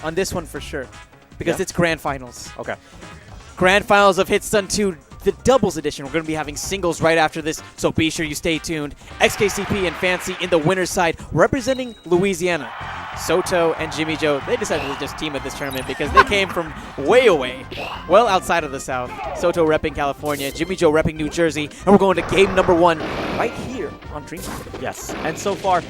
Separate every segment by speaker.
Speaker 1: On this one for sure. Because it's Grand Finals.
Speaker 2: Okay.
Speaker 1: Grand Finals of Hitstun 2, the doubles edition. We're going to be having singles right after this, so be sure you stay tuned. XKCP and Fancy in the winner's side, representing Louisiana. Soto and Jimmy Joe, they decided to just team at this tournament because they came from way away, well outside of the South. Soto repping California, Jimmy Joe repping New Jersey, and we're going to game number 1 right here on Dreamhack.
Speaker 2: Yes, and so far,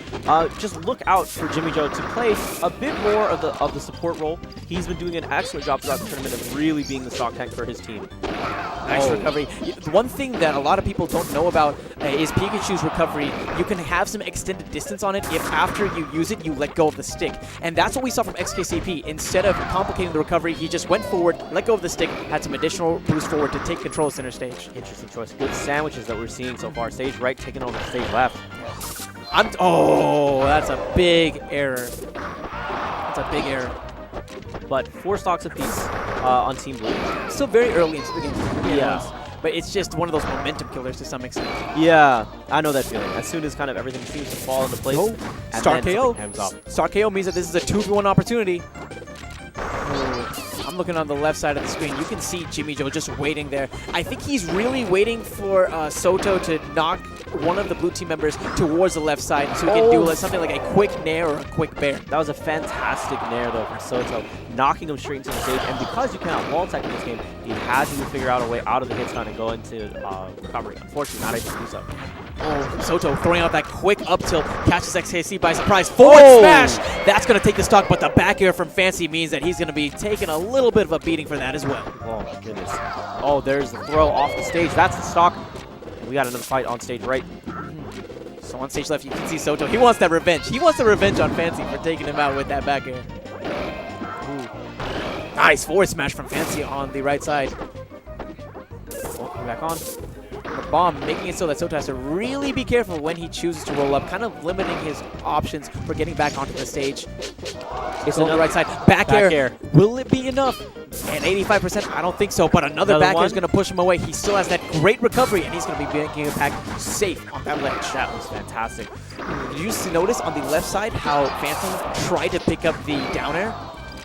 Speaker 2: just look out for Jimmy Joe to play a bit more of the support role. He's been doing an excellent job throughout the tournament of really being the stock tank for his team.
Speaker 1: Nice recovery. One thing that a lot of people don't know about is Pikachu's recovery. You can have some extended distance on it if after you use it, you let go of the stick. And that's what we saw from XKCP. Instead of complicating the recovery, he just went forward, let go of the stick, had some additional boost forward to take control of center stage.
Speaker 2: Interesting choice. Good sandwiches that we're seeing so far. Stage right taking over stage left.
Speaker 1: Oh, that's a big error. That's a big error.
Speaker 2: But 4 stocks apiece on Team Blue.
Speaker 1: Still very early into the game.
Speaker 2: Yeah.
Speaker 1: But it's just one of those momentum killers to some extent.
Speaker 2: Yeah, I know that feeling. As soon as kind of everything seems to fall into place, and
Speaker 1: Star
Speaker 2: then
Speaker 1: KO.
Speaker 2: something comes up.
Speaker 1: Star KO means that this is a 2v1 opportunity. I'm looking on the left side of the screen. You can see Jimmy Joe just waiting there. I think he's really waiting for Soto to knock one of the blue team members towards the left side so he can do something like a quick nair or a quick bear.
Speaker 2: That was a fantastic nair, though, from Soto, knocking him straight into the stage. And because you cannot wall attack in this game, he had to figure out a way out of the Hitstun and go into recovery. Unfortunately, not able to do so.
Speaker 1: Oh, Soto throwing out that quick up tilt, catches XKC by surprise. Forward smash! That's going to take the stock, but the back air from Fancy means that he's going to be taking a little bit of a beating for that as well.
Speaker 2: Oh, my goodness. Oh, there's the throw off the stage. That's the stock. We got another fight on stage right.
Speaker 1: So on stage left, you can see Soto. He wants that revenge. He wants the revenge on Fancy for taking him out with that back air. Ooh. Nice forward smash from Fancy on the right side.
Speaker 2: Coming back on.
Speaker 1: The bomb, making it so that Soto has to really be careful when he chooses to roll up, kind of limiting his options for getting back onto the stage. It's on the right side. Back air. Will it be enough? And 85%, I don't think so, but another back air is going to push him away. He still has that great recovery, and he's going to be making it back safe on that ledge.
Speaker 2: That was fantastic.
Speaker 1: Did you notice on the left side how Phantom tried to pick up the down air?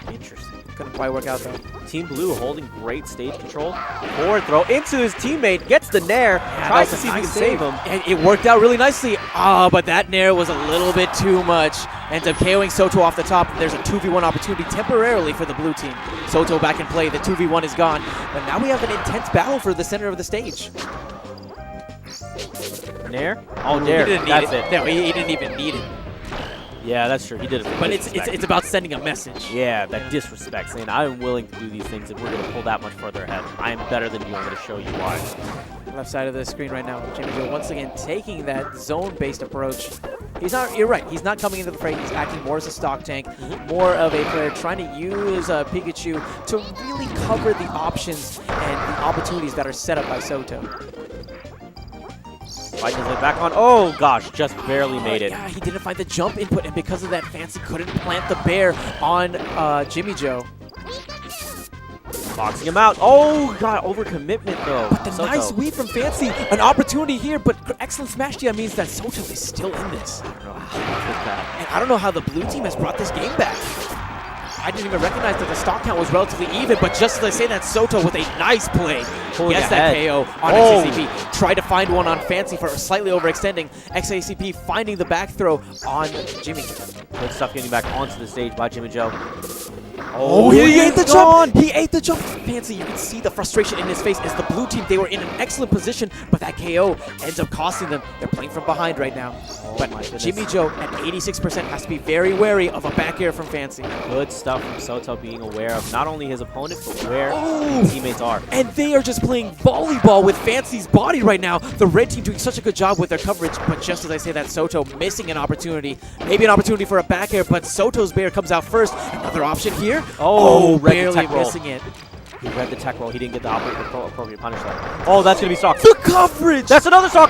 Speaker 2: Interesting.
Speaker 1: Couldn't quite work out, though.
Speaker 2: Team Blue holding great stage control. Forward throw into his teammate, gets the nair, tries to see if he can save him.
Speaker 1: And it worked out really nicely. But that nair was a little bit too much. Ends up KOing Soto off the top. There's a 2v1 opportunity temporarily for the blue team. Soto back in play. The 2v1 is gone. But now we have an intense battle for the center of the stage.
Speaker 2: Nair? Oh, nair. That's it.
Speaker 1: No, he didn't even need it.
Speaker 2: Yeah, that's true. He did it.
Speaker 1: But it's about sending a message.
Speaker 2: Yeah, that disrespect, saying I'm willing to do these things if we're going to pull that much further ahead. I am better than you. I'm going to show you why.
Speaker 1: Left side of the screen right now. Jimmy Joe once again taking that zone-based approach. He's not. You're right. He's not coming into the fray. He's acting more as a stock tank, more of a player trying to use Pikachu to really cover the options and the opportunities that are set up by Soto.
Speaker 2: Fight his way back on. Oh, gosh, just barely made it.
Speaker 1: Yeah, he didn't find the jump input, and because of that, Fancy couldn't plant the bear on Jimmy Joe.
Speaker 2: Boxing him out. Oh, God, overcommitment, though.
Speaker 1: But the nice weave from Fancy. An opportunity here, but excellent smash DM means that Soto is still in this.
Speaker 2: I don't know how he did that.
Speaker 1: And I don't know how the blue team has brought this game back. I didn't even recognize that the stock count was relatively even, but just as I say that, Soto with a nice play gets that KO on XKCP. Tried to find one on Fancy for slightly overextending. XKCP finding the back throw on Jimmy.
Speaker 2: Good stuff getting back onto the stage by Jimmy Joe.
Speaker 1: Oh, he ate the jump! He ate the jump! Fancy, you can see the frustration in his face as the blue team, they were in an excellent position, but that KO ends up costing them. They're playing from behind right now. But Jimmy Joe at 86% has to be very wary of a back air from Fancy.
Speaker 2: Good stuff from Soto being aware of not only his opponent, but where his teammates are.
Speaker 1: And they are just playing volleyball with Fancy's body right now. The red team doing such a good job with their coverage, but just as I say that, Soto missing an opportunity. Maybe an opportunity for a back air, but Soto's bear comes out first. Another option here.
Speaker 2: Oh,
Speaker 1: barely missing it.
Speaker 2: He read the tech roll. He didn't get the appropriate punish there. Oh, that's going to be stock.
Speaker 1: The coverage!
Speaker 2: That's another stock!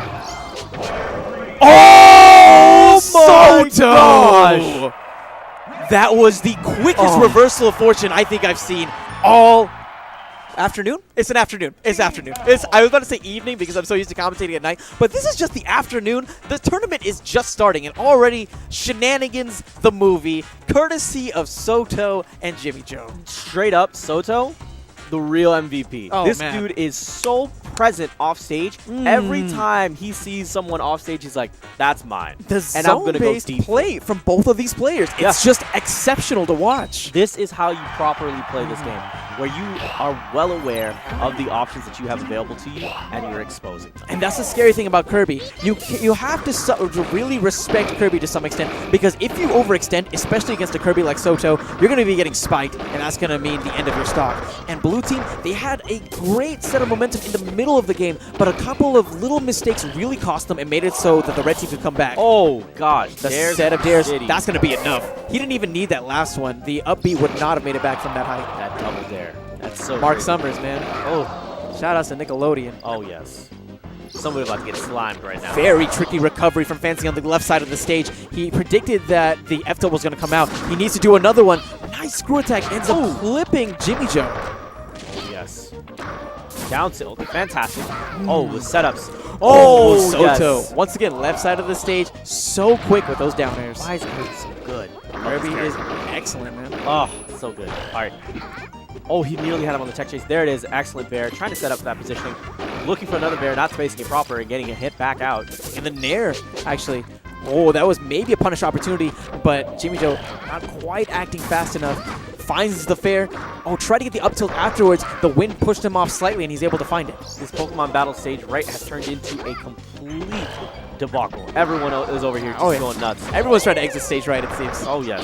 Speaker 1: Oh,
Speaker 2: Soto!
Speaker 1: Gosh. That was the quickest reversal of fortune I think I've seen all Afternoon? It's an afternoon. It's afternoon. I was about to say evening because I'm so used to commentating at night, but this is just the afternoon. The tournament is just starting, and already Shenanigans, the movie, courtesy of Soto and Jimmy Joe.
Speaker 2: Straight up, Soto, the real MVP.
Speaker 1: Oh,
Speaker 2: this
Speaker 1: man.
Speaker 2: dude is so present off stage. Every time he sees someone off stage, he's like, that's mine.
Speaker 1: The
Speaker 2: and I'm gonna go
Speaker 1: zone-based
Speaker 2: deep.
Speaker 1: play from both of these players.
Speaker 2: Yeah.
Speaker 1: It's just exceptional to watch.
Speaker 2: This is how you properly play this game, where you are well aware of the options that you have available to you, and you're exposing them.
Speaker 1: And that's the scary thing about Kirby. You have to really respect Kirby to some extent, because if you overextend, especially against a Kirby like Soto, you're going to be getting spiked, and that's going to mean the end of your stock. And Blue Team, they had a great set of momentum in the middle of the game, but a couple of little mistakes really cost them and made it so that the red team could come back.
Speaker 2: Oh, gosh.
Speaker 1: The
Speaker 2: Dares
Speaker 1: set of dares,
Speaker 2: shitty.
Speaker 1: that's going to be enough. He didn't even need that last one. The up B would not have made it back from that height.
Speaker 2: That double dare. That's so
Speaker 1: Mark
Speaker 2: crazy.
Speaker 1: Summers, man.
Speaker 2: Oh,
Speaker 1: Shout outs to Nickelodeon.
Speaker 2: oh yes. Somebody about to get slimed right now.
Speaker 1: Very tricky recovery from Fancy on the left side of the stage. He predicted that the F double was going to come out. He needs to do another one. Nice screw attack. Ends up clipping Jimmy Joe.
Speaker 2: Oh, yes. Down tilt. Fantastic. Oh, the setups.
Speaker 1: Oh, Soto.
Speaker 2: yes.
Speaker 1: Once again, left side of the stage. So quick with those down airs.
Speaker 2: Why is Kirby so good?
Speaker 1: Kirby is excellent, man.
Speaker 2: Oh, so good. All right. Oh, he nearly had him on the tech chase. There it is. Excellent bear. Trying to set up for that positioning. Looking for another bear, not spacing it proper and getting a hit back out.
Speaker 1: And the nair, actually. Oh, that was maybe a punish opportunity, but Jimmy Joe not quite acting fast enough. Finds the fair. Oh, try to get the up tilt afterwards. The wind pushed him off slightly, and he's able to find it.
Speaker 2: This Pokemon battle stage right has turned into a complete debacle. Everyone is over here just going nuts.
Speaker 1: Everyone's trying to exit stage right, it seems.
Speaker 2: Oh, yes.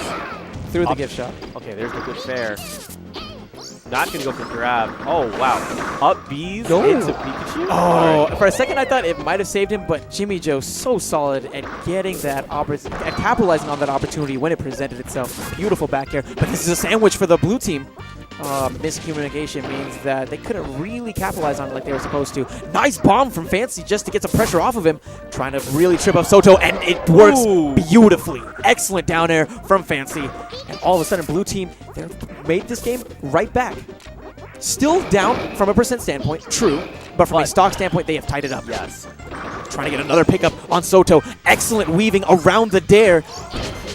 Speaker 1: Through the gift shop.
Speaker 2: Okay, there's the good fair. Not going to go for grab. Oh, wow. Up B's
Speaker 1: No.
Speaker 2: into Pikachu?
Speaker 1: Oh, for a second I thought it might have saved him, but Jimmy Joe so solid at getting that opportunity, at capitalizing on that opportunity when it presented itself. Beautiful back air, but this is a sandwich for the blue team. Miscommunication means that they couldn't really capitalize on it like they were supposed to. Nice bomb from Fancy just to get some pressure off of him. Trying to really trip up Soto, and it works beautifully. Excellent down air from Fancy. And all of a sudden, blue team, they made this game right back. Still down from a percent standpoint, true, but from a stock standpoint, they have tied it up.
Speaker 2: Yes.
Speaker 1: Trying to get another pickup on Soto. Excellent weaving around the dare.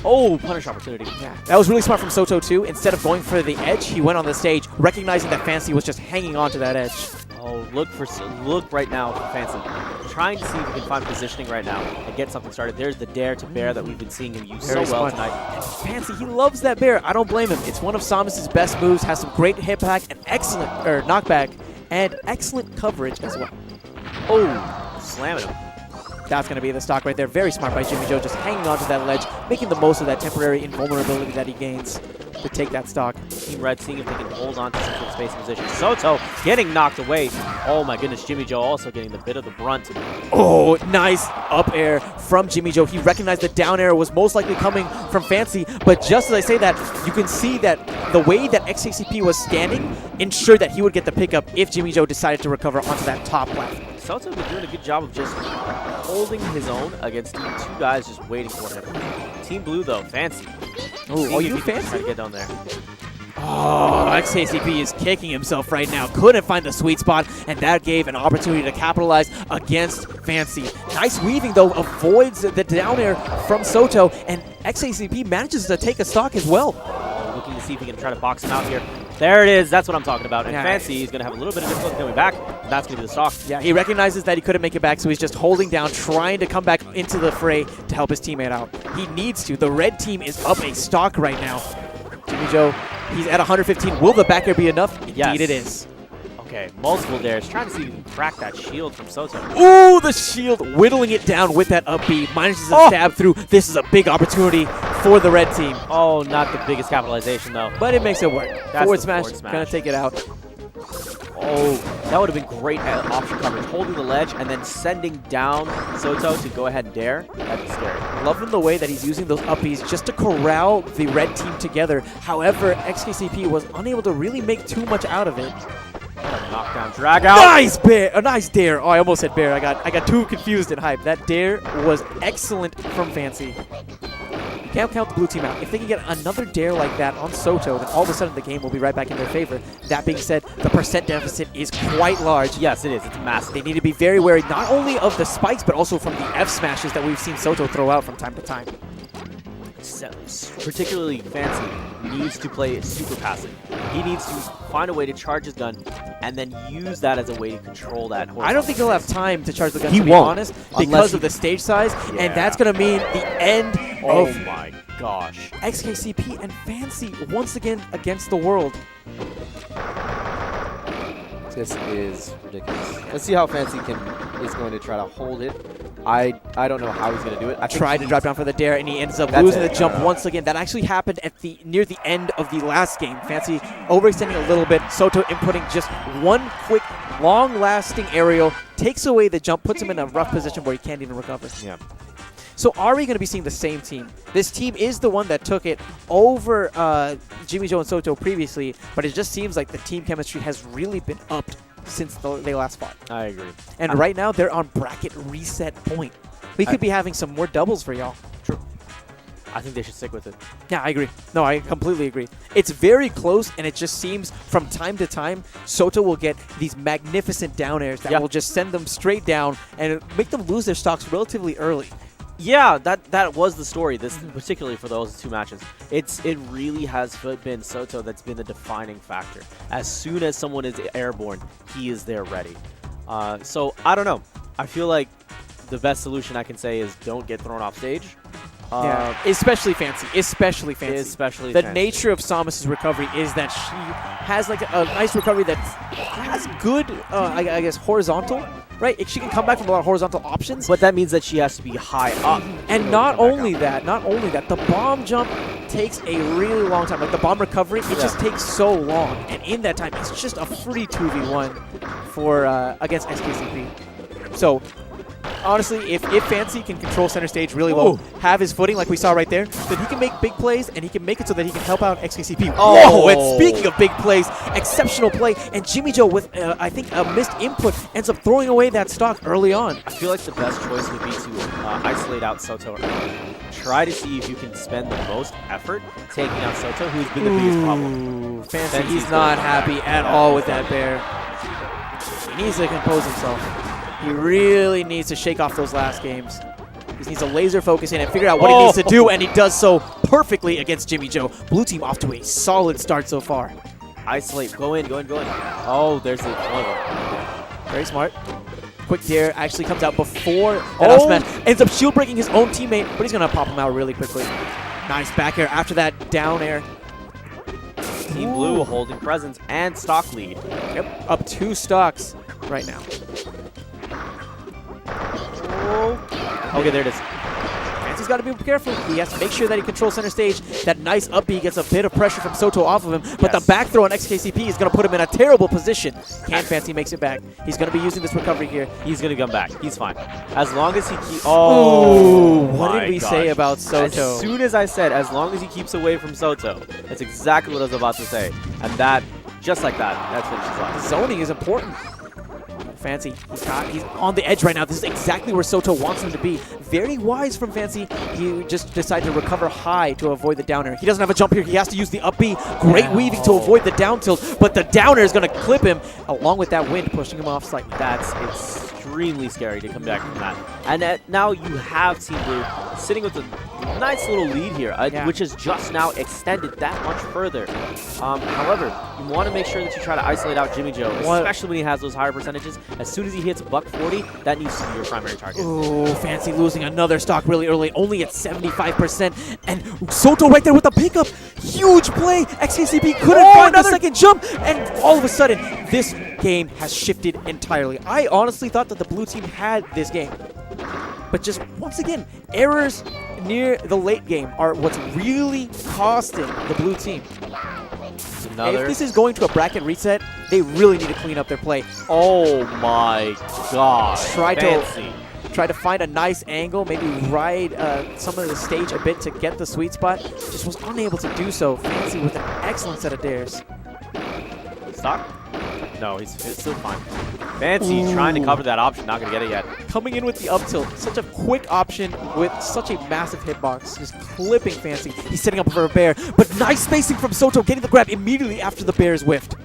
Speaker 2: Oh, punish opportunity.
Speaker 1: Yeah, that was really smart from Soto too. Instead of going for the edge, he went on the stage, recognizing that Fancy was just hanging on to that edge.
Speaker 2: Oh, look right now for Fancy. Trying to see if he can find positioning right now and get something started. There's the dare to bear that we've been seeing him use
Speaker 1: Very
Speaker 2: so well
Speaker 1: smart.
Speaker 2: tonight.
Speaker 1: And Fancy, he loves that bear. I don't blame him. It's one of Samus's best moves. Has some great hit back, and excellent knockback, and excellent coverage as well.
Speaker 2: Oh, slamming him.
Speaker 1: That's going to be the stock right there. Very smart by Jimmy Joe, just hanging onto that ledge, making the most of that temporary invulnerability that he gains to take that stock.
Speaker 2: Team Red seeing if they can hold on to some sort of space position. Soto getting knocked away. Oh my goodness, Jimmy Joe also getting the bit of the brunt.
Speaker 1: Oh, nice up air from Jimmy Joe. He recognized the down air was most likely coming from Fancy, but just as I say that, you can see that the way that XKCP was standing ensured that he would get the pickup if Jimmy Joe decided to recover onto that top left.
Speaker 2: Soto been doing a good job of just holding his own against two guys just waiting for him. Team Blue though, Fancy.
Speaker 1: Oh, you
Speaker 2: Trying
Speaker 1: Fancy?
Speaker 2: to get down there.
Speaker 1: Oh, XKCP is kicking himself right now. Couldn't find the sweet spot, and that gave an opportunity to capitalize against Fancy. Nice weaving, though, avoids the down air from Soto, and XKCP manages to take a stock as well.
Speaker 2: Looking to see if he can try to box him out here. There it is. That's what I'm talking about. And
Speaker 1: Nice.
Speaker 2: Fancy is going to have a little bit of difficulty coming back. That's going to be the stock.
Speaker 1: Yeah, he recognizes that he couldn't make it back, so he's just holding down, trying to come back into the fray to help his teammate out. He needs to. The red team is up a stock right now. Jimmy Joe, he's at 115. Will the back air be enough? Indeed
Speaker 2: Yes.
Speaker 1: it is.
Speaker 2: Okay, multiple dares. Trying to see if he can crack that shield from Soto.
Speaker 1: Ooh, the shield, whittling it down with that up B. Manages to stab through. This is a big opportunity for the red team.
Speaker 2: Oh, not the biggest capitalization, though.
Speaker 1: But it makes it work.
Speaker 2: That's
Speaker 1: Forward
Speaker 2: the
Speaker 1: smash,
Speaker 2: forward smash.
Speaker 1: gonna take it out.
Speaker 2: Oh, that would have been great option coverage. Holding the ledge and then sending down Soto to go ahead and dare. That'd be scary.
Speaker 1: Loving the way that he's using those uppies just to corral the red team together. However, XKCP was unable to really make too much out of it.
Speaker 2: Knockdown, drag out.
Speaker 1: Nice bear, a nice dare. Oh, I almost said bear. I got too confused and hyped. That dare was excellent from Fancy. You can't count the blue team out. If they can get another dare like that on Soto, then all of a sudden the game will be right back in their favor. That being said, the percent deficit is quite large.
Speaker 2: Yes, it is. It's massive.
Speaker 1: They need to be very wary, not only of the spikes, but also from the F smashes that we've seen Soto throw out from time to time.
Speaker 2: Particularly Fancy needs to play super passive. He needs to find a way to charge his gun and then use that as a way to control that horizontal.
Speaker 1: I don't think he'll have time to charge the gun,
Speaker 2: He
Speaker 1: to be
Speaker 2: won't,
Speaker 1: honest, because of the stage size, and that's going to mean the end
Speaker 2: Oh
Speaker 1: of
Speaker 2: my gosh.
Speaker 1: XKCP and Fancy once again against the world.
Speaker 3: This is ridiculous. Let's see how Fancy is going to try to hold it. I don't know how he's going to do it. I
Speaker 1: Tried to drop down for the dare, and he ends up
Speaker 3: That's
Speaker 1: losing
Speaker 3: it.
Speaker 1: the jump once again. That actually happened at near the end of the last game. Fancy overextending a little bit. Soto inputting just one quick, long-lasting aerial, takes away the jump, puts him in a rough position where he can't even recover.
Speaker 2: Yeah.
Speaker 1: So are we going to be seeing the same team? This team is the one that took it over Jimmy Joe and Soto previously, but it just seems like the team chemistry has really been upped since they last fought.
Speaker 2: I agree.
Speaker 1: And right now, they're on bracket reset point. We could be having some more doubles for y'all.
Speaker 2: True. I think they should stick with it.
Speaker 1: Yeah, I agree. No, I completely agree. It's very close, and it just seems from time to time, Soto will get these magnificent down airs that will just send them straight down and make them lose their stocks relatively early.
Speaker 2: Yeah, that was the story. This particularly for those two matches. It really has been Soto that's been the defining factor. As soon as someone is airborne, he is there ready. So I don't know. I feel like the best solution I can say is don't get thrown off stage.
Speaker 1: Yeah, especially Fancy. Especially Fancy.
Speaker 2: Especially
Speaker 1: the
Speaker 2: Fancy.
Speaker 1: nature of Samus's recovery is that she has like a nice recovery that has good, I guess, horizontal. Right, she can come back from a lot of horizontal options.
Speaker 2: But that means that she has to be high up.
Speaker 1: And not only that, the bomb jump takes a really long time. Like the bomb recovery, it just takes so long. And in that time, it's just a free 2v1 for against XKCP. So honestly, if Fancy can control center stage really low, have his footing like we saw right there, then he can make big plays, and he can make it so that he can help out XKCP.
Speaker 2: Oh.
Speaker 1: Whoa! And speaking of big plays, exceptional play, and Jimmy Joe with, I think, a missed input ends up throwing away that stock early on.
Speaker 2: I feel like the best choice would be to isolate out Soto. Try to see if you can spend the most effort taking out Soto, who's been the biggest problem.
Speaker 1: Fancy, he's not happy at all with that bear. He needs to compose himself. He really needs to shake off those last games. He needs to laser focus in and figure out what he needs to do, and he does so perfectly against Jimmy Joe. Blue team off to a solid start so far.
Speaker 2: Isolate, go in. Oh, there's the one.
Speaker 1: Very smart. Quick dare actually comes out before that up smash. Ends up shield breaking his own teammate, but he's going to pop him out really quickly. Nice back air after that down air.
Speaker 2: Team Blue holding presence and stock lead.
Speaker 1: Yep, up 2 stocks right now.
Speaker 2: Okay, there it is.
Speaker 1: Fancy's got to be careful. He has to make sure that he controls center stage. That nice up B gets a bit of pressure from Soto off of him, but the back throw on XKCP is going to put him in a terrible position. Can Fancy makes it back. He's going to be using this recovery here.
Speaker 2: He's going to come back. He's fine. As long as he keeps...
Speaker 1: What did we say about Soto?
Speaker 2: As soon as I said, as long as he keeps away from Soto, that's exactly what I was about to say. And that, just like that, that's what she's like.
Speaker 1: Zoning is important. Fancy, he's on the edge right now. This is exactly where Soto wants him to be. Very wise from Fancy. He just decided to recover high to avoid the downer. He doesn't have a jump here. He has to use the up B. Great weaving to avoid the down tilt, but the downer is going to clip him along with that wind pushing him off slightly.
Speaker 2: That's extremely scary to come back from that. And now you have Team Blue sitting with a nice little lead here, which is just now extended that much further. However, you want to make sure that you try to isolate out Jimmy Joe, especially when he has those higher percentages. As soon as he hits $140, that needs to be your primary target.
Speaker 1: Ooh, Fancy losing another stock really early, only at 75%. And Soto right there with the pickup. Huge play. XKCP couldn't find the second jump. And all of a sudden, this game has shifted entirely. I honestly thought that the blue team had this game. But just, once again, errors near the late game are what's really costing the blue team. If this is going to a bracket reset, they really need to clean up their play.
Speaker 2: Oh my gosh.
Speaker 1: Try to find a nice angle, maybe ride some of the stage a bit to get the sweet spot. Just was unable to do so. Fancy with an excellent set of dares.
Speaker 2: Stock? No, it's still fine. Fancy trying to cover that option, not going to get it yet.
Speaker 1: Coming in with the up tilt, such a quick option with such a massive hitbox, just clipping Fancy. He's setting up for a bear, but nice spacing from Soto, getting the grab immediately after the bear is whiffed.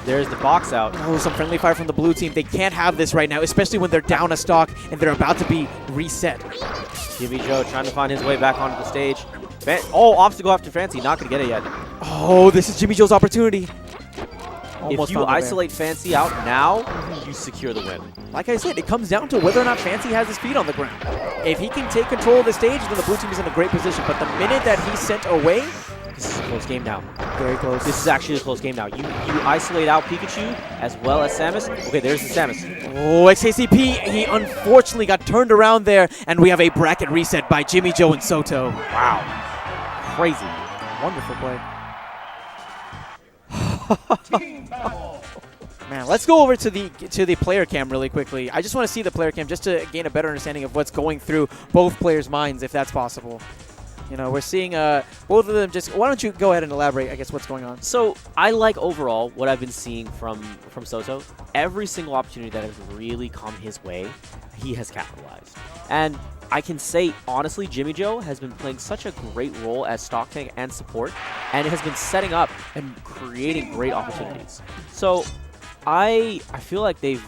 Speaker 2: There's the box out.
Speaker 1: Oh, some friendly fire from the blue team. They can't have this right now, especially when they're down a stock and they're about to be reset.
Speaker 2: Jimmy Joe trying to find his way back onto the stage. Obstacle after Fancy, not going to get it yet.
Speaker 1: Oh, this is Jimmy Joe's opportunity.
Speaker 2: If you isolate Fancy out now, you secure the win.
Speaker 1: Like I said, it comes down to whether or not Fancy has his feet on the ground. If he can take control of the stage, then the blue team is in a great position. But the minute that he's sent away,
Speaker 2: this is a close game now.
Speaker 1: Very close.
Speaker 2: This is actually a close game now. You isolate out Pikachu as well as Samus. Okay, there's the Samus.
Speaker 1: Oh, XKCP, he unfortunately got turned around there, and we have a bracket reset by Jimmy Joe and Soto.
Speaker 2: Wow. Crazy.
Speaker 1: Wonderful play. Man, let's go over to the player cam really quickly. I just want to see the player cam just to gain a better understanding of what's going through both players' minds, if that's possible. You know, we're seeing both of them just... Why don't you go ahead and elaborate, I guess, what's going on?
Speaker 2: So, I like overall what I've been seeing from Soto. Every single opportunity that has really come his way, he has capitalized. And I can say, honestly, Jimmy Joe has been playing such a great role as stock tank and support, and it has been setting up and creating great opportunities. So, I feel like they've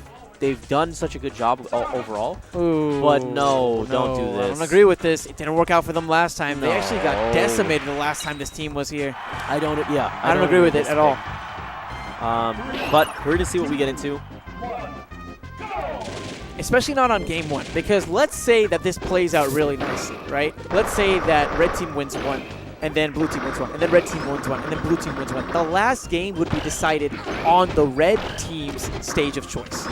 Speaker 2: done such a good job overall.
Speaker 1: Ooh,
Speaker 2: but no, don't do this.
Speaker 1: I don't agree with this. It didn't work out for them last time.
Speaker 2: No.
Speaker 1: They actually got decimated the last time this team was here.
Speaker 2: I don't
Speaker 1: agree with it at all.
Speaker 2: But we're going to see what we get into.
Speaker 1: Especially not on game one, because let's say that this plays out really nicely, right? Let's say that red team wins one, and then blue team wins one, and then red team wins one, and then blue team wins one. The last game would be decided on the red team's stage of choice.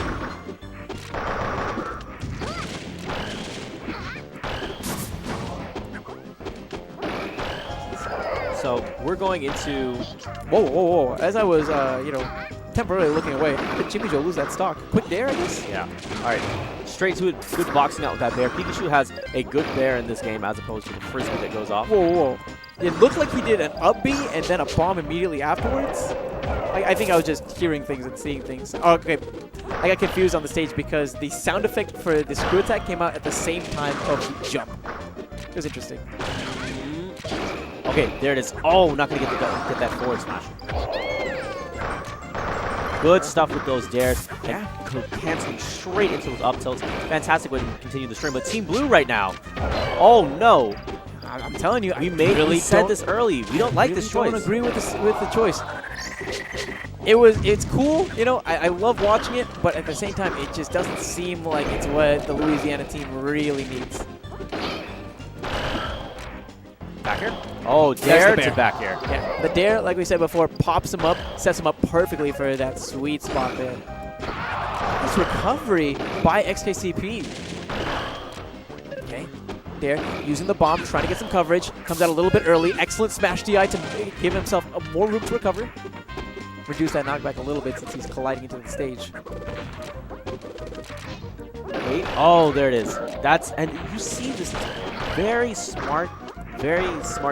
Speaker 2: So we're going into...
Speaker 1: Whoa. As I was, temporarily looking away, did Jimmy Joe lose that stock? Quick dare, I guess?
Speaker 2: Yeah. All right. Straight to it. Good boxing out with that bear. Pikachu has a good bear in this game as opposed to the frisbee that goes off.
Speaker 1: Whoa. It looked like he did an up B and then a bomb immediately afterwards. I think I was just hearing things and seeing things. Oh, okay. I got confused on the stage because the sound effect for the screw attack came out at the same time of the jump. It was interesting.
Speaker 2: Okay, there it is. Oh, not going to get that forward smash. Good stuff with those dares.
Speaker 1: Yeah.
Speaker 2: Canceling straight into those up tilts. Fantastic way to continue the stream. But Team Blue right now. Oh, no.
Speaker 1: I'm telling you,
Speaker 2: We said this early. We don't like this choice.
Speaker 1: I don't agree with the choice. It's cool, you know. I love watching it, but at the same time, it just doesn't seem like it's what the Louisiana team really needs.
Speaker 2: Back here? Oh, dare to back here.
Speaker 1: Yeah, the dare, like we said before, pops him up, sets him up perfectly for that sweet spot there. Nice recovery by XKCP. Okay, dare using the bomb, trying to get some coverage. Comes out a little bit early. Excellent smash DI to give himself more room to recover. Reduce that knockback a little bit since he's colliding into the stage.
Speaker 2: Wait. Oh, there it is. And you see this very smart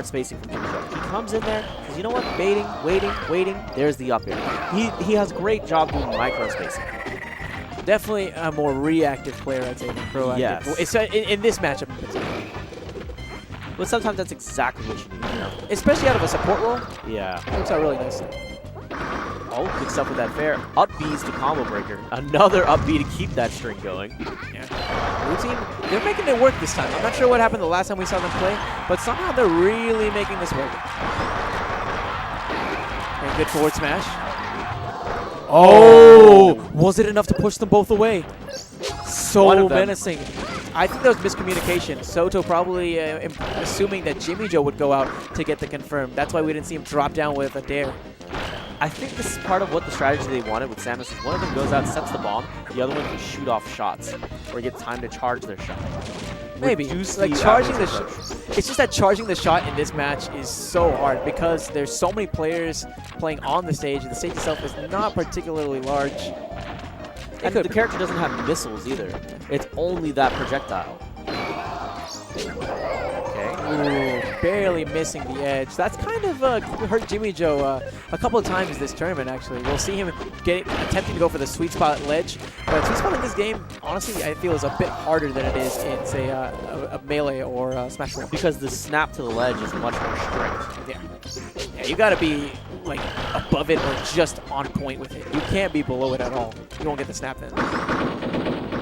Speaker 2: spacing from Jimmy Joe. He comes in there, says, you know what, waiting. There's the up air. He has a great job doing micro spacing.
Speaker 1: Definitely a more reactive player, I'd say, than proactive.
Speaker 2: Yes.
Speaker 1: It's, in this matchup in particular.
Speaker 2: But sometimes that's exactly what you need. You know?
Speaker 1: Especially out of a support role.
Speaker 2: Yeah.
Speaker 1: Works out really nicely.
Speaker 2: Oh, good stuff with that fair. Up B's to combo breaker. Another up B to keep that string going.
Speaker 1: Yeah. Blue team, they're making it work this time. I'm not sure what happened the last time we saw them play, but somehow they're really making this work. And good forward smash. Oh! Was it enough to push them both away? So menacing. I think that was miscommunication. Soto probably assuming that Jimmy Joe would go out to get the confirm. That's why we didn't see him drop down with a dare.
Speaker 2: I think this is part of what the strategy they wanted with Samus. Is one of them goes out, sets the bomb. The other one can shoot off shots or get time to charge their shot.
Speaker 1: Maybe. Like charging the shot. It's just that charging the shot in this match is so hard because there's so many players playing on the stage, and the stage itself is not particularly large.
Speaker 2: And the character doesn't have missiles either. It's only that projectile. Okay.
Speaker 1: Ooh. barely missing the edge. That's kind of hurt Jimmy Joe a couple of times this tournament, actually. We'll see him attempting to go for the sweet spot ledge. But sweet spot in this game, honestly, I feel is a bit harder than it is in, say, a Melee or Smash 4.
Speaker 2: Because the snap to the ledge is much more strict.
Speaker 1: Yeah, you got to be like above it or just on point with it. You can't be below it at all. You won't get the snap then.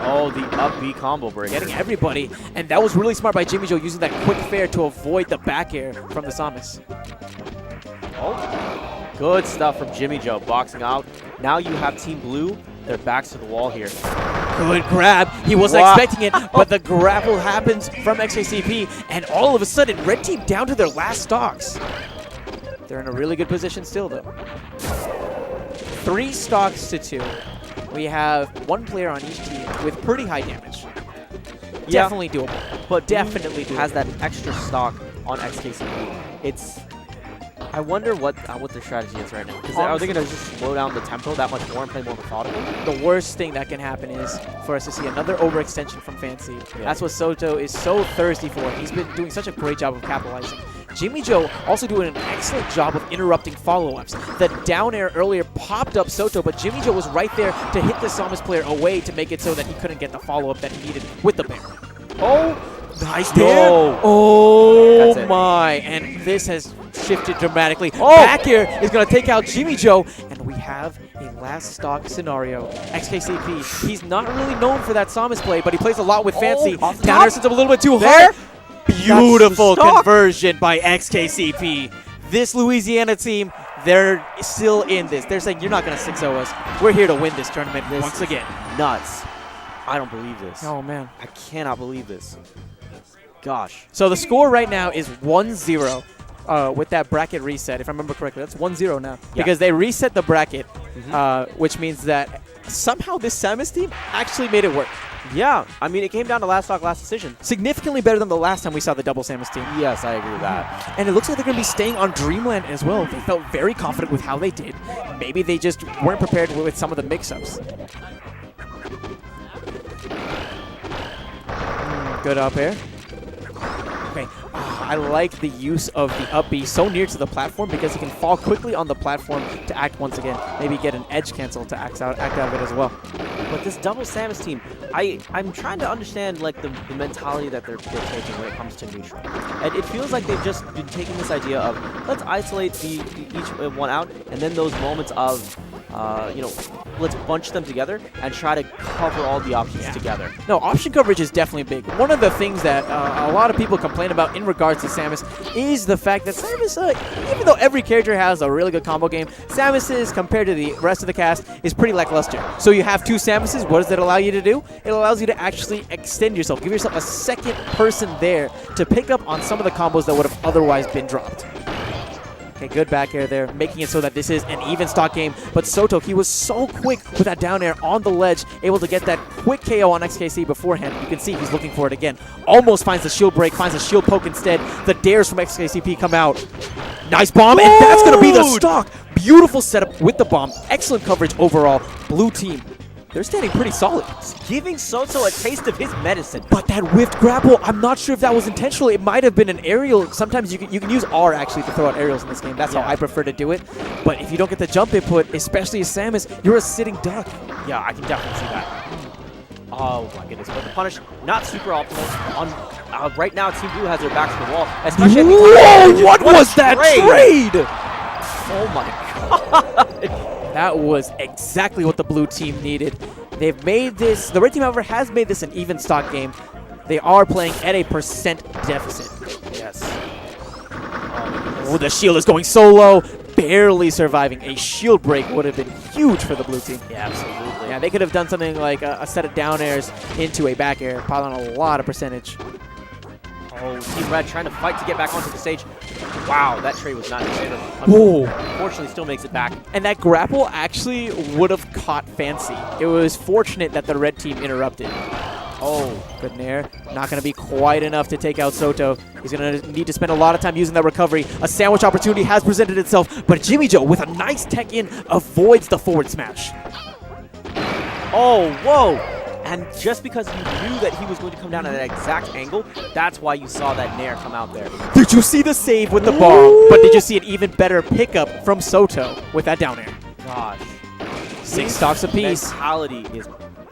Speaker 2: Oh, the up B combo breaker.
Speaker 1: Getting everybody. And that was really smart by Jimmy Joe using that quick fair to avoid the back air from the Samus.
Speaker 2: Oh, good stuff from Jimmy Joe boxing out. Now you have Team Blue. Their backs to the wall here.
Speaker 1: Good grab. He wasn't expecting it, but the grapple happens from XKCP, and all of a sudden, Red Team down to their last stocks. They're in a really good position still, though. 3 stocks to 2. We have 1 player on each team with pretty high damage.
Speaker 2: Yeah.
Speaker 1: Definitely doable.
Speaker 2: But
Speaker 1: definitely doable.
Speaker 2: has that extra stock on XKCP. It's... I wonder what their strategy is right now. Are they going to just slow down the tempo that much more and play more methodical?
Speaker 1: The worst thing that can happen is for us to see another overextension from Fancy. Yeah. That's what Soto is so thirsty for. He's been doing such a great job of capitalizing. Jimmy Joe also doing an excellent job of interrupting follow-ups. The down air earlier popped up Soto, but Jimmy Joe was right there to hit the Samus player away to make it so that he couldn't get the follow-up that he needed with the bear.
Speaker 2: Oh!
Speaker 1: Nice there.
Speaker 2: No.
Speaker 1: Oh my. And this has shifted dramatically.
Speaker 2: Oh.
Speaker 1: Back air is going to take out Jimmy Joe. And we have a last stock scenario. XKCP. He's not really known for that Samus play, but he plays a lot with Fancy. Down air sends him a little bit too hard. Beautiful conversion by XKCP. This Louisiana team, they're still in this. They're saying, you're not going to 6-0 us. We're here to win this tournament once again.
Speaker 2: Nuts. I don't believe this.
Speaker 1: Oh, man.
Speaker 2: I cannot believe this. Gosh.
Speaker 1: So the score right now is 1-0 with that bracket reset, if I remember correctly. That's 1-0 now. Yeah. Because they reset the bracket, which means that somehow this Samus team actually made it work.
Speaker 2: Yeah. I mean, it came down to last stock, last decision.
Speaker 1: Significantly better than the last time we saw the double Samus team.
Speaker 2: Yes, I agree with that.
Speaker 1: And it looks like they're going to be staying on Dreamland as well. They felt very confident with how they did. Maybe they just weren't prepared with some of the mix-ups. Good up air. Okay, I like the use of the up B so near to the platform because he can fall quickly on the platform to act once again. Maybe get an edge cancel to act out of it as well.
Speaker 2: But this double Samus team, I'm trying to understand like the mentality that they're taking when it comes to neutral. And it feels like they've just been taking this idea of let's isolate each one out, and then those moments of let's bunch them together and try to cover all the options together.
Speaker 1: No, option coverage is definitely big. One of the things that a lot of people complain about in regards to Samus is the fact that Samus, even though every character has a really good combo game, Samus's, compared to the rest of the cast, is pretty lackluster. So you have 2 Samuses, what does that allow you to do? It allows you to actually extend yourself, give yourself a second person there to pick up on some of the combos that would have otherwise been dropped. Okay, good back air there, making it so that this is an even stock game. But Soto, he was so quick with that down air on the ledge, able to get that quick KO on XKC beforehand. You can see he's looking for it again. Almost finds the shield break, finds a shield poke instead. The dares from XKCP come out. Nice bomb, and that's going to be the stock. Beautiful setup with the bomb. Excellent coverage overall. Blue team, they're standing pretty solid.
Speaker 2: Giving Soto a taste of his medicine.
Speaker 1: But that whiffed grapple, I'm not sure if that was intentional. It might have been an aerial. Sometimes you can use R actually to throw out aerials in this game. That's how I prefer to do it. But if you don't get the jump input, especially as Samus, you're a sitting duck.
Speaker 2: Yeah, I can definitely see that. Oh my goodness, but the punish, not super optimal. Right now, Team Blue has their backs to the wall. Especially
Speaker 1: whoa, what was that trade?
Speaker 2: Oh my god.
Speaker 1: That was exactly what the blue team needed. They've made this, the red team, however, has made this an even stock game. They are playing at a percent deficit.
Speaker 2: Yes.
Speaker 1: Oh, the shield is going so low, barely surviving. A shield break would have been huge for the blue team.
Speaker 2: Yeah, absolutely.
Speaker 1: Yeah, they could have done something like a set of down airs into a back air, piling on a lot of percentage.
Speaker 2: Oh, Team Red trying to fight to get back onto the stage. Wow, that trade was not in favor.
Speaker 1: Whoa.
Speaker 2: Unfortunately, still makes it back.
Speaker 1: And that grapple actually would have caught Fancy. It was fortunate that the red team interrupted. Oh, good nair. Not going to be quite enough to take out Soto. He's going to need to spend a lot of time using that recovery. A sandwich opportunity has presented itself, but Jimmy Joe, with a nice tech in, avoids the forward smash.
Speaker 2: Oh, whoa. And just because you knew that he was going to come down at that exact angle, that's why you saw that Nair come out there.
Speaker 1: Did you see the save with the bomb? But did you see an even better pickup from Soto with that down air?
Speaker 2: Gosh.
Speaker 1: 6 stocks apiece.
Speaker 2: Mentality is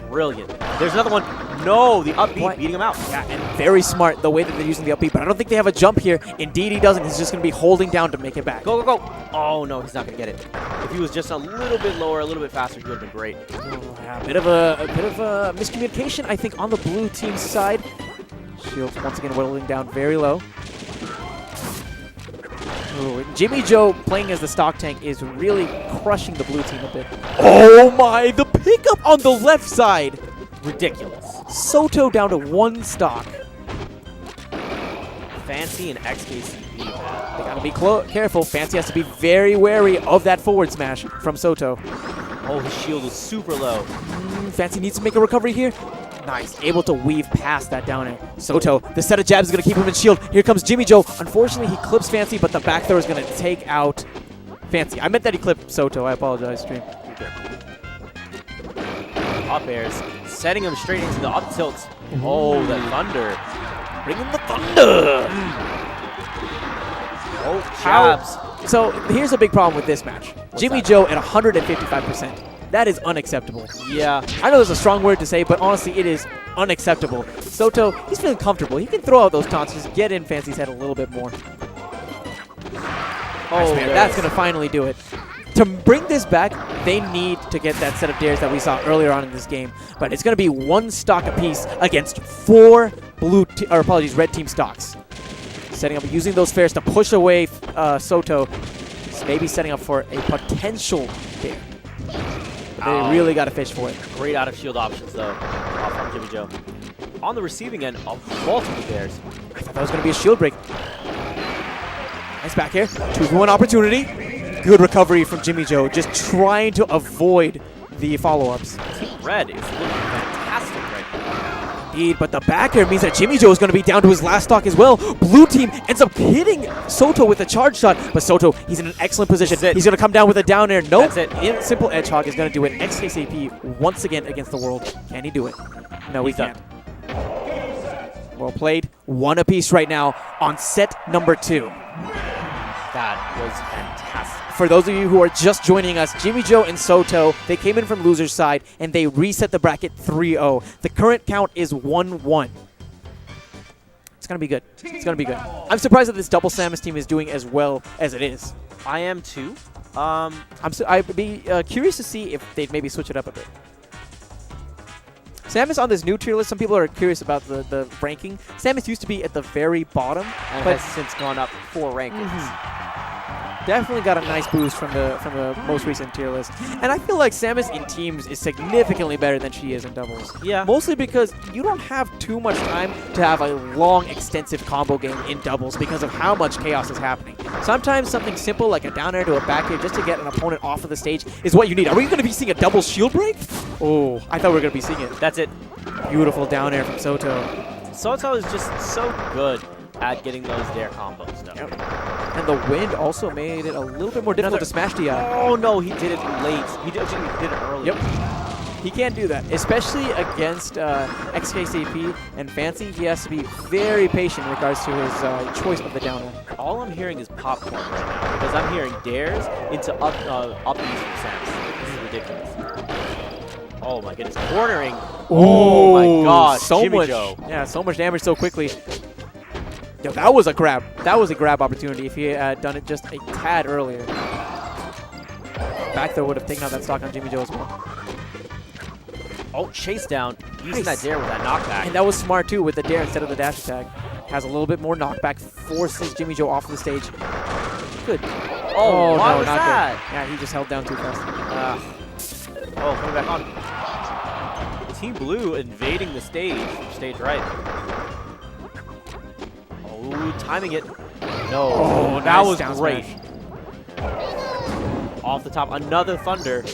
Speaker 2: brilliant. There's another one. No, the up B
Speaker 1: What?
Speaker 2: beating him out.
Speaker 1: Yeah, and very smart the way that they're using the up B, but I don't think they have a jump here. Indeed he doesn't. He's just going to be holding down to make it back.
Speaker 2: Go, go, go. Oh, no, he's not going to get it. If he was just a little bit lower, a little bit faster, he would have been great.
Speaker 1: Oh, yeah, a bit of a miscommunication, I think, on the blue team's side. Shields once again whittling down very low. Ooh, Jimmy Joe playing as the stock tank is really crushing the blue team a bit. Oh my, the pickup on the left side.
Speaker 2: Ridiculous.
Speaker 1: Soto down to 1 stock.
Speaker 2: Fancy and XKCP, man.
Speaker 1: They gotta be careful. Fancy has to be very wary of that forward smash from Soto.
Speaker 2: Oh, his shield is super low.
Speaker 1: Fancy needs to make a recovery here. Nice, able to weave past that down air. Soto, the set of jabs is gonna keep him in shield. Here comes Jimmy Joe. Unfortunately, he clips Fancy, but the back throw is gonna take out Fancy. I meant that he clipped Soto. I apologize, stream.
Speaker 2: Up airs, setting him straight into the up tilts. Oh, the thunder.
Speaker 1: Bring in the thunder!
Speaker 2: Oh, jabs.
Speaker 1: So here's a big problem with this match. Jimmy
Speaker 2: that?
Speaker 1: Joe at 155%. That is unacceptable.
Speaker 2: Yeah.
Speaker 1: I know there's a strong word to say, but honestly, it is unacceptable. Soto, he's feeling comfortable. He can throw out those taunts, just get in Fancy's head a little bit more.
Speaker 2: Oh,
Speaker 1: Man, that's going to finally do it. To bring this back, they need to get that set of dares that we saw earlier on in this game. But it's going to be 1 stock apiece against 4 red team stocks. Setting up, using those fares to push away Soto. Maybe setting up for a potential dare. They really got to fish for it.
Speaker 2: Great out of shield options, though, from Jimmy Joe. On the receiving end of multiple dares.
Speaker 1: I thought that was going to be a shield break. Nice back here. 2-for-1 opportunity. Good recovery from Jimmy Joe, just trying to avoid the follow-ups.
Speaker 2: Team Red is looking fantastic right now.
Speaker 1: Indeed, but the back air means that Jimmy Joe is going to be down to his last stock as well. Blue team ends up hitting Soto with a charge shot, but Soto, he's in an excellent position. He's going to come down with a down air. Nope.
Speaker 2: That's it.
Speaker 1: Simple Edge Hog is going to do it. XKCP once again against the world. Can he do it? No, he can't. Well played. 1 apiece right now on set number 2.
Speaker 2: That was fantastic.
Speaker 1: For those of you who are just joining us, Jimmy Joe and Soto, they came in from loser's side, and they reset the bracket 3-0. The current count is 1-1. It's going to be good. It's going to be good. I'm surprised that this double Samus team is doing as well as it is.
Speaker 2: I am too.
Speaker 1: I'd be curious to see if they'd maybe switch it up a bit. Samus on this new tier list, some people are curious about the ranking. Samus used to be at the very bottom,
Speaker 2: And
Speaker 1: but
Speaker 2: has since gone up 4 rankings.
Speaker 1: Definitely got a nice boost from the most recent tier list. And I feel like Samus in teams is significantly better than she is in doubles.
Speaker 2: Yeah.
Speaker 1: Mostly because you don't have too much time to have a long, extensive combo game in doubles because of how much chaos is happening. Sometimes something simple like a down air to a back air just to get an opponent off of the stage is what you need. Are we going to be seeing a double shield break? Oh, I thought we were going to be seeing it.
Speaker 2: That's it.
Speaker 1: Beautiful down air from Soto.
Speaker 2: Soto is just so good at getting those dare combos done.
Speaker 1: Yep. And the wind also made it a little bit more difficult to smash DI.
Speaker 2: Oh no, he did it late. He did it early.
Speaker 1: Yep. He can't do that, especially against XKCP and Fancy. He has to be very patient in regards to his choice of the down air.
Speaker 2: All I'm hearing is popcorn right now because I'm hearing dares into up from Samus. This is ridiculous. Oh my goodness, cornering. Oh my gosh,
Speaker 1: so
Speaker 2: Jimmy
Speaker 1: much.
Speaker 2: Joe.
Speaker 1: Yeah, so much damage so quickly. Yo, that was a grab. That was a grab opportunity if he had done it just a tad earlier. Back throw would have taken out that stock on Jimmy Joe as well.
Speaker 2: Oh, chase down. Using
Speaker 1: Nice.
Speaker 2: that dare with that knockback.
Speaker 1: And that was smart too with the dare instead of the dash attack. Has a little bit more knockback, forces Jimmy Joe off the stage. Good.
Speaker 2: Oh, why
Speaker 1: no,
Speaker 2: was
Speaker 1: not
Speaker 2: that?
Speaker 1: good. Yeah, he just held down too fast.
Speaker 2: Oh, coming back on. Team Blue invading the stage right. Oh, timing it. No.
Speaker 1: Oh,
Speaker 2: that
Speaker 1: nice
Speaker 2: was
Speaker 1: down
Speaker 2: great.
Speaker 1: smash.
Speaker 2: Off the top, another thunder.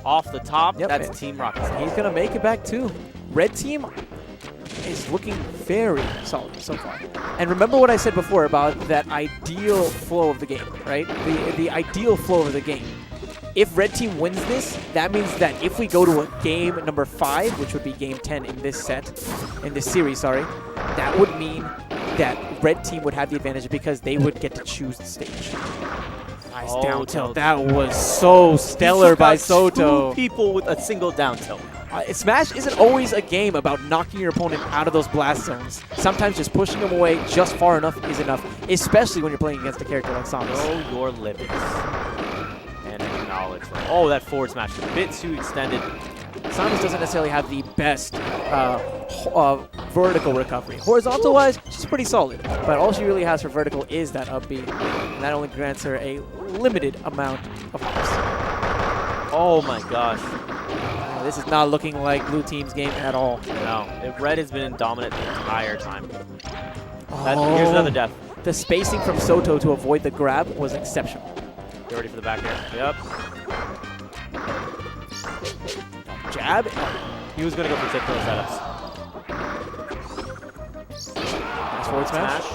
Speaker 2: Off the top,
Speaker 1: Yep.
Speaker 2: that's Team Rocket.
Speaker 1: He's going to make it back too. Red team is looking very solid so far. And remember what I said before about that ideal flow of the game, right? The ideal flow of the game if Red Team wins this, that means that if we go to a game number 5, which would be game 10 in this series, that would mean that Red Team would have the advantage because they would get to choose the stage. Nice down tilt. That was so stellar by Soto.
Speaker 2: 2 people with a single down tilt.
Speaker 1: Smash isn't always a game about knocking your opponent out of those blast zones. Sometimes just pushing them away just far enough is enough, especially when you're playing against a character like Samus.
Speaker 2: Know your limits. And acknowledge them. Oh, that forward smash is a bit too extended.
Speaker 1: Samus doesn't necessarily have the best vertical recovery. Horizontal-wise, she's pretty solid, but all she really has for vertical is that up B, and that only grants her a limited amount of hops.
Speaker 2: Oh my gosh.
Speaker 1: This is not looking like Blue Team's game at all.
Speaker 2: No, Red has been dominant the entire time. Here's another death.
Speaker 1: The spacing from Soto to avoid the grab was exceptional.
Speaker 2: Get ready for the back air. Yep.
Speaker 1: Jab.
Speaker 2: He was going to go for tip those setups.
Speaker 1: Nice forward smash.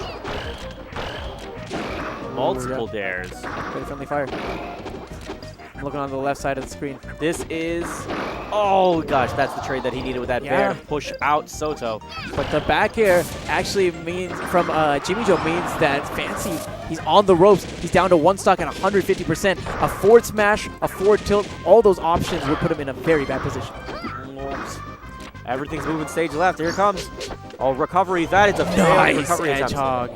Speaker 2: Multiple dares.
Speaker 1: Very friendly fire. I'm looking on the left side of the screen.
Speaker 2: This is... Oh, gosh, that's the trade that he needed with that bear. Push out Soto.
Speaker 1: But the back air actually means, from Jimmy Joe, means that Fancy, he's on the ropes. He's down to 1 stock at 150%. A forward smash, a forward tilt, all those options would put him in a very bad position.
Speaker 2: Everything's moving stage left. Here it comes. Oh, recovery. That is a
Speaker 1: nice
Speaker 2: recovery
Speaker 1: hedgehog.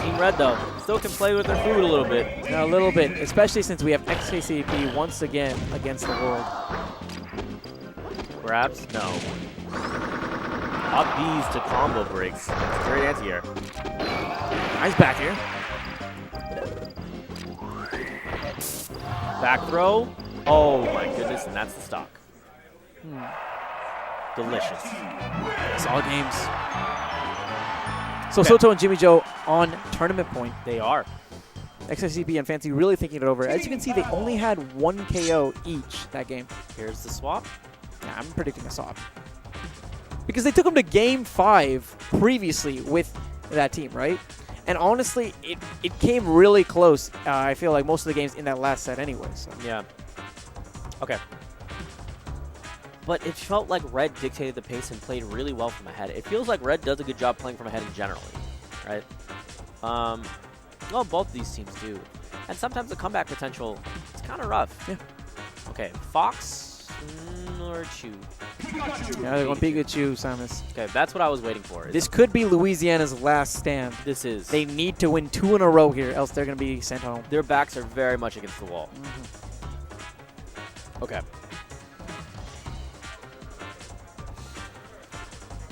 Speaker 2: Team Red, though, still can play with their food a little bit.
Speaker 1: Yeah, a little bit, especially since we have XKCP once again against the world.
Speaker 2: Grabs? No. Up Bs to combo breaks. Great anti-air.
Speaker 1: Nice back here.
Speaker 2: Back throw. Oh my goodness, and that's the stock. Delicious.
Speaker 1: Solid games. So Soto and Jimmy Joe on tournament point.
Speaker 2: They are.
Speaker 1: XKCP and Fancy really thinking it over. As you can see, they only had 1 KO each that game.
Speaker 2: Here's the swap.
Speaker 1: Yeah, I'm predicting a swap. Because they took them to game 5 previously with that team, right? And honestly, it came really close. I feel like most of the games in that last set anyway. So.
Speaker 2: Yeah. Okay. But it felt like Red dictated the pace and played really well from ahead. It feels like Red does a good job playing from ahead in generally, right? Well, both of these teams do. And sometimes the comeback potential is kind of rough.
Speaker 1: Yeah.
Speaker 2: Okay, Fox or Chew?
Speaker 1: Yeah, they're going Pikachu, Samus.
Speaker 2: Okay, that's what I was waiting for.
Speaker 1: This could be Louisiana's last stand.
Speaker 2: This is.
Speaker 1: They need to win 2 in a row here, else they're going to be sent home.
Speaker 2: Their backs are very much against the wall. Okay.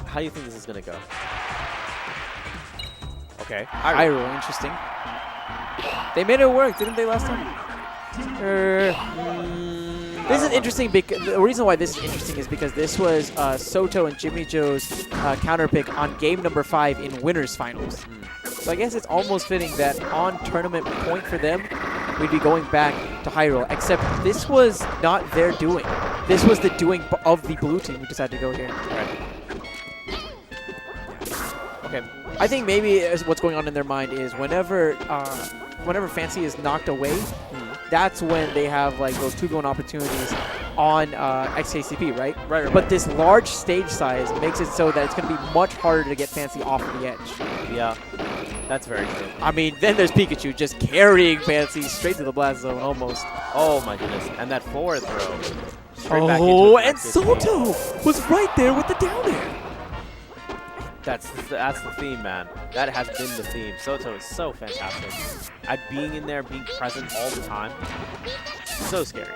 Speaker 2: How do you think this is going to go? Okay.
Speaker 1: Hyrule, interesting. They made it work, didn't they, last time? This is interesting because the reason why this is interesting is because this was Soto and Jimmy Joe's counter pick on game number 5 in winners finals. So I guess it's almost fitting that on tournament point for them, we'd be going back to Hyrule. Except this was not their doing. This was the doing of the blue team who decided to go here.
Speaker 2: Right. Okay.
Speaker 1: I think maybe what's going on in their mind is whenever Fancy is knocked away, that's when they have like those 2 going opportunities on XKCP, right? Right. But this large stage size makes it so that it's going to be much harder to get Fancy off of the edge.
Speaker 2: Yeah, that's very true.
Speaker 1: I mean, then there's Pikachu just carrying Fancy straight to the blast zone almost.
Speaker 2: Oh my goodness! And that forward throw. Straight back into
Speaker 1: and Soto was right there with the down air.
Speaker 2: That's the theme, man. That has been the theme. Soto is so fantastic at being in there, being present all the time. So scary.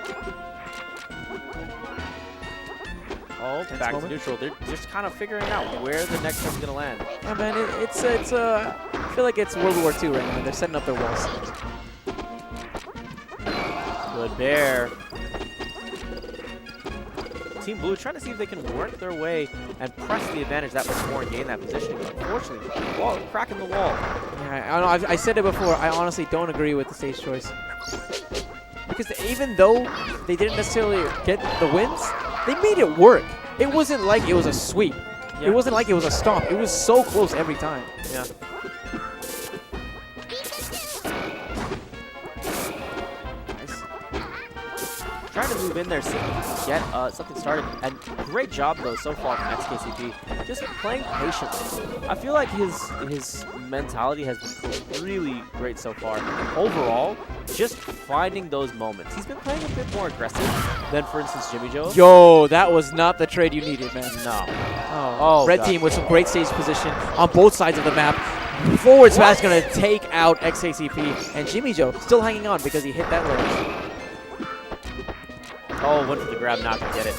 Speaker 2: Oh, back to neutral. They're just kind of figuring out where the next one's gonna land.
Speaker 1: Yeah, man. I feel like it's World War II right now. They're setting up their walls.
Speaker 2: Good bear. Team Blue trying to see if they can work their way and press the advantage that much more and gain that position. Unfortunately, cracking the wall.
Speaker 1: Yeah, I don't know. I said it before. I honestly don't agree with the stage choice. Because even though they didn't necessarily get the wins, they made it work. It wasn't like it was a sweep. Yeah. It wasn't like it was a stomp. It was so close every time.
Speaker 2: Yeah.
Speaker 1: Nice.
Speaker 2: trying to move in there, see if he can get something started. And great job, though, so far from XKCP. Just playing patiently. I feel like his mentality has been really great so far. Overall, just finding those moments. He's been playing a bit more aggressive than, for instance, Jimmy Joe.
Speaker 1: Yo, that was not the trade you needed, man.
Speaker 2: No.
Speaker 1: Oh, Red team with some great stage position on both sides of the map. Forward smash going to take out XKCP, and Jimmy Joe still hanging on because he hit that ledge.
Speaker 2: Oh, went for the grab, not going to get it.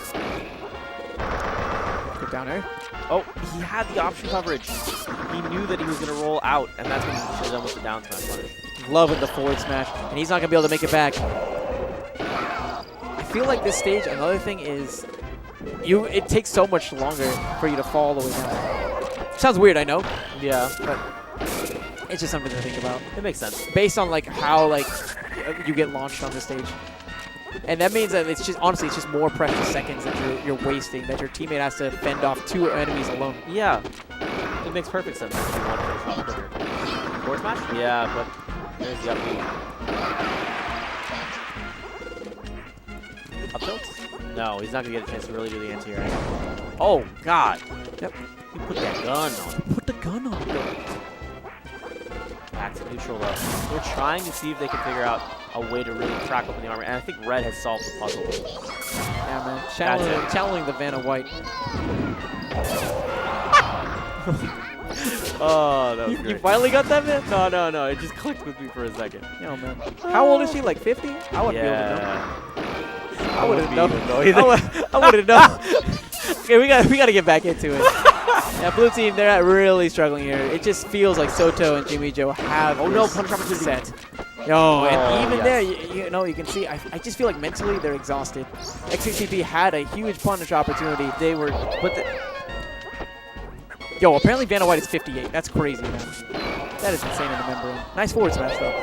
Speaker 1: Good down air.
Speaker 2: Oh, he had the option coverage. He knew that he was going to roll out, and that's when he should have done with the down smash punish.
Speaker 1: Loving the forward smash, and he's not going to be able to make it back. I feel like this stage, another thing is, it takes so much longer for you to fall all the way down. Sounds weird, I know.
Speaker 2: Yeah,
Speaker 1: but it's just something to think about.
Speaker 2: It makes sense.
Speaker 1: Based on like how you get launched on the stage. And that means that it's just, honestly, it's just more precious seconds that you're wasting, that your teammate has to fend off 2 enemies alone.
Speaker 2: Yeah. It makes perfect sense if you want to finish off quicker. Forward smash? Yeah, but there's the up B. Up tilt? No, he's not going to get a chance to really do the anti-air. Oh, God.
Speaker 1: Yep.
Speaker 2: He put that gun on.
Speaker 1: Put the gun on.
Speaker 2: Back to neutral, though. They're trying to see if they can figure out a way to really crack open the armor, and I think Red has solved the puzzle.
Speaker 1: Yeah, man. Channeling the Vanna White.
Speaker 2: Oh, that was great.
Speaker 1: You finally got that, man?
Speaker 2: No. It just clicked with me for a second.
Speaker 1: Yo, man. How old is she? Like 50? I wouldn't be able to know. I wouldn't know. I wouldn't know. Okay, we got to get back into it. Yeah, blue team, they're really struggling here. It just feels like Soto and Jimmy Joe have
Speaker 2: punish
Speaker 1: opportunity set. Yo, and even there, you can see, I just feel like mentally they're exhausted. XKCP had a huge punish opportunity. They were, yo, apparently Vanna White is 58. That's crazy, man. That is insane in the membrane. Nice forward smash, though.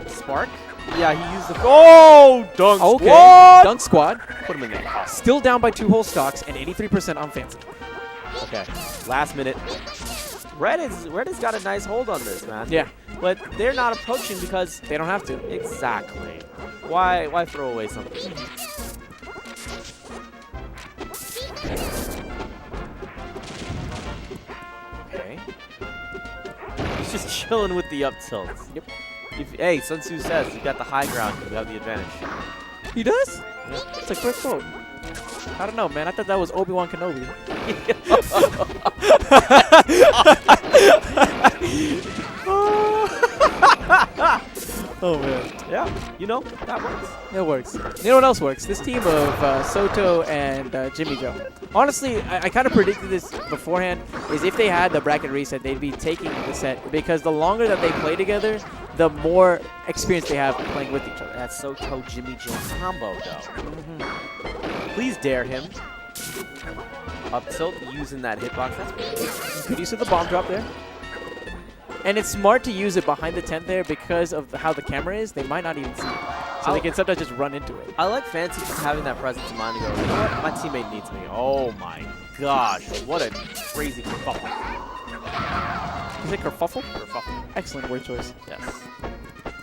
Speaker 2: Spark? Yeah, he used the... Oh, Dunk
Speaker 1: okay.
Speaker 2: Squad!
Speaker 1: Dunk Squad.
Speaker 2: Put him in there.
Speaker 1: Still down by 2 whole stocks and 83% on Fancy.
Speaker 2: Okay, last minute. Red has got a nice hold on this, man.
Speaker 1: Yeah.
Speaker 2: But they're not approaching because...
Speaker 1: They don't have to.
Speaker 2: Exactly. Why throw away something? Okay. He's just chilling with the up tilt.
Speaker 1: Yep.
Speaker 2: Hey, Sun Tzu says you got the high ground, you have the advantage.
Speaker 1: He does?
Speaker 2: Yeah.
Speaker 1: It's a quick quote. I don't know, man. I thought that was Obi-Wan Kenobi. Oh, man.
Speaker 2: Yeah, you know, that works.
Speaker 1: It works. You know what else works? This team of Soto and Jimmy Joe. Honestly, I kind of predicted this beforehand, is if they had the bracket reset, they'd be taking the set, because the longer that they play together, the more experience they have playing with each other.
Speaker 2: That Soto Jimmy Joe combo, though. Please dare him. Up tilt using that hitbox. That's pretty good.
Speaker 1: Good use of the bomb drop there. And it's smart to use it behind the tent there because of how the camera is. They might not even see it. So they can sometimes just run into it.
Speaker 2: I like Fancy just having that presence of mind to go, you know what? My teammate needs me. Oh my gosh. What a crazy kerfuffle.
Speaker 1: Is it kerfuffle?
Speaker 2: Kerfuffle.
Speaker 1: Excellent word choice.
Speaker 2: Yes.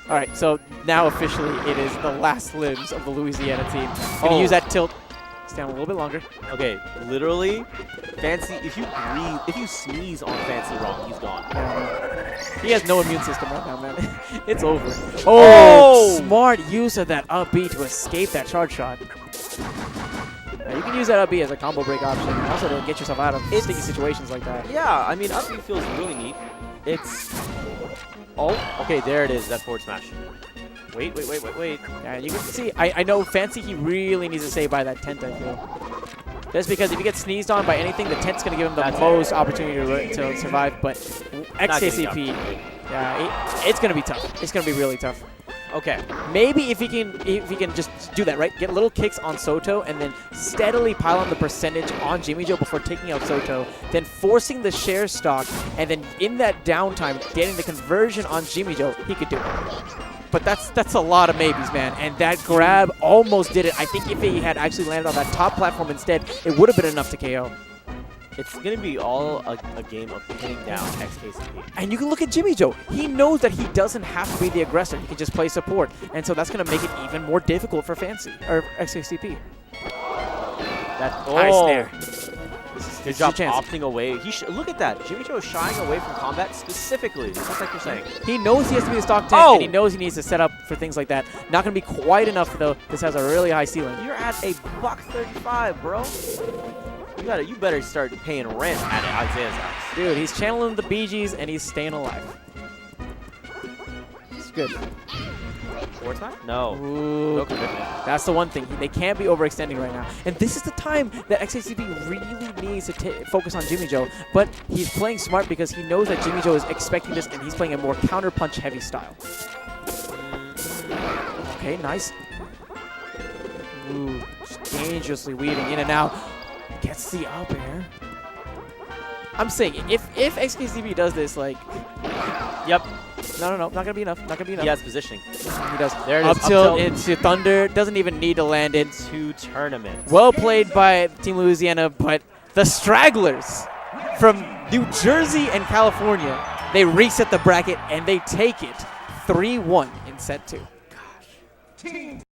Speaker 1: All right, so now officially it is the last limbs of the Louisiana team. Gonna use that tilt. Stay down a little bit longer.
Speaker 2: Okay, literally, Fancy, if you breathe, if you sneeze on Fancy wrong, he's gone.
Speaker 1: He has no immune system right now, man. It's over. Oh! Smart use of that up B to escape that charge shot. Now, you can use that up B as a combo break option, and also to get yourself out of sticky situations like that.
Speaker 2: Yeah, I mean, up B feels really neat. It's... Oh, okay, there it is, that forward smash. Wait.
Speaker 1: Yeah, you can see, I know Fancy, he really needs to stay by that tent, I feel. Just because if he gets sneezed on by anything, the tent's going to give him the most opportunity to survive. But XKCP, yeah, it's going to be tough. It's going to be really tough.
Speaker 2: Okay.
Speaker 1: Maybe if he can just do that, right? Get little kicks on Soto and then steadily pile on the percentage on Jimmy Joe before taking out Soto, then forcing the share stock, and then in that downtime, getting the conversion on Jimmy Joe, he could do it. But that's a lot of maybes, man. And that grab almost did it. I think if he had actually landed on that top platform instead, it would have been enough to KO.
Speaker 2: It's going to be all a game of pinning down XKCP.
Speaker 1: And you can look at Jimmy Joe. He knows that he doesn't have to be the aggressor. He can just play support. And so that's going to make it even more difficult for Fancy, or XKCP. Nice there.
Speaker 2: Good job opting away. Look at that. Jimmy Joe is shying away from combat specifically, just like you're saying.
Speaker 1: He knows he has to be the stock 10, and he knows he needs to set up for things like that. Not going to be quite enough, though. This has a really high ceiling.
Speaker 2: You're at a $135, bro. You better start paying rent at Isaiah's house.
Speaker 1: Dude, he's channeling the Bee Gees, and he's staying alive. It's good.
Speaker 2: Forward smash? No.
Speaker 1: Ooh,
Speaker 2: No commitment.
Speaker 1: that's the one thing. They can't be overextending right now. And this is the time that XKCP really needs to focus on Jimmy Joe. But he's playing smart because he knows that Jimmy Joe is expecting this, and he's playing a more counter-punch heavy style. Okay, nice. Ooh, dangerously weaving in and out. Gets the up air. I'm saying, if XKCP does this, like...
Speaker 2: Yep.
Speaker 1: No, not gonna be enough. Not gonna be enough.
Speaker 2: He has positioning.
Speaker 1: He does.
Speaker 2: There it
Speaker 1: up
Speaker 2: is.
Speaker 1: tilt into Thunder. Doesn't even need to land it.
Speaker 2: Into tournament.
Speaker 1: Well played by Team Louisiana, but the Stragglers from New Jersey and California, they reset the bracket and they take it 3-1 in set 2. Gosh.